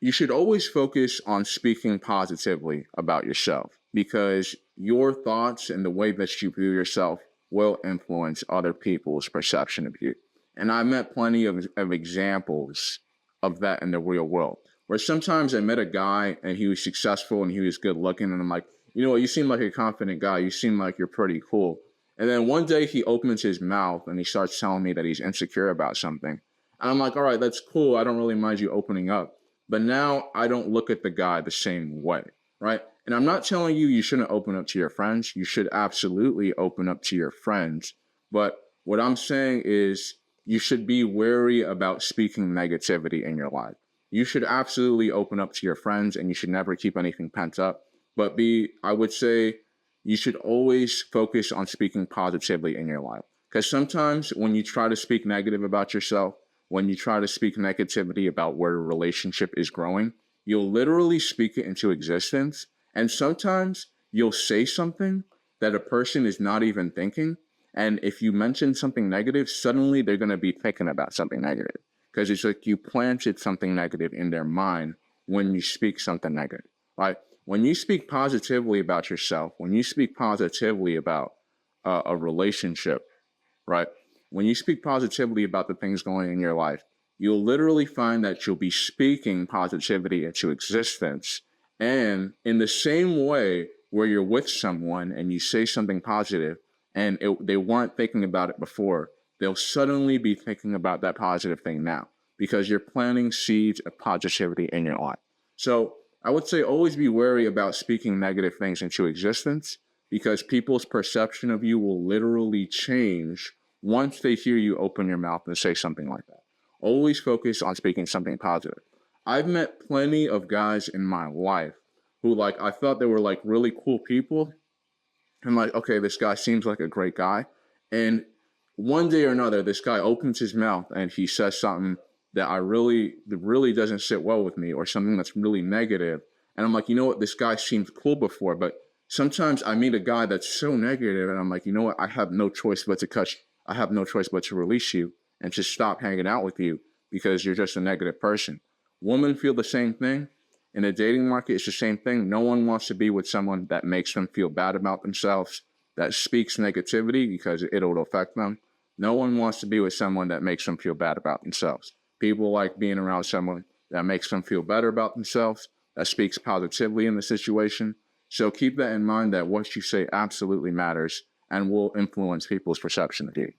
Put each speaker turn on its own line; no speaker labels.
you should always focus on speaking positively about yourself because your thoughts and the way that you view yourself will influence other people's perception of you. And I met plenty of examples of that in the real world where sometimes I met a guy and he was successful and he was good looking. And I'm like, you know what, you seem like a confident guy. You seem like you're pretty cool. And then one day he opens his mouth and he starts telling me that he's insecure about something. And I'm like, all right, that's cool. I don't really mind you opening up. But now I don't look at the guy the same way, right? And I'm not telling you you shouldn't open up to your friends. You should absolutely open up to your friends. But what I'm saying is you should be wary about speaking negativity in your life. You should absolutely open up to your friends and you should never keep anything pent up. But I would say you should always focus on speaking positively in your life. Because sometimes when you try to speak negative about yourself, when you try to speak negativity about where a relationship is growing, you'll literally speak it into existence. And sometimes you'll say something that a person is not even thinking. And if you mention something negative, suddenly they're going to be thinking about something negative. Because it's like you planted something negative in their mind when you speak something negative, right? When you speak positively about yourself, when you speak positively about a relationship, right? When you speak positively about the things going in your life, you'll literally find that you'll be speaking positivity into existence. And in the same way where you're with someone and you say something positive and they weren't thinking about it before, they'll suddenly be thinking about that positive thing now because you're planting seeds of positivity in your life. So I would say always be wary about speaking negative things into existence because people's perception of you will literally change once they hear you open your mouth and say something like that. Always focus on speaking something positive. I've met plenty of guys in my life who I thought they were really cool people. I'm like, okay, this guy seems like a great guy. And one day or another, this guy opens his mouth and he says something that that really doesn't sit well with me or something that's really negative. And I'm like, you know what? This guy seemed cool before, but sometimes I meet a guy that's so negative and I'm like, you know what? I have no choice but to release you and to stop hanging out with you because you're just a negative person. Women feel the same thing. In the dating market, it's the same thing. No one wants to be with someone that makes them feel bad about themselves, that speaks negativity because it'll affect them. No one wants to be with someone that makes them feel bad about themselves. People like being around someone that makes them feel better about themselves, that speaks positively in the situation. So keep that in mind that what you say absolutely matters and will influence people's perception of you.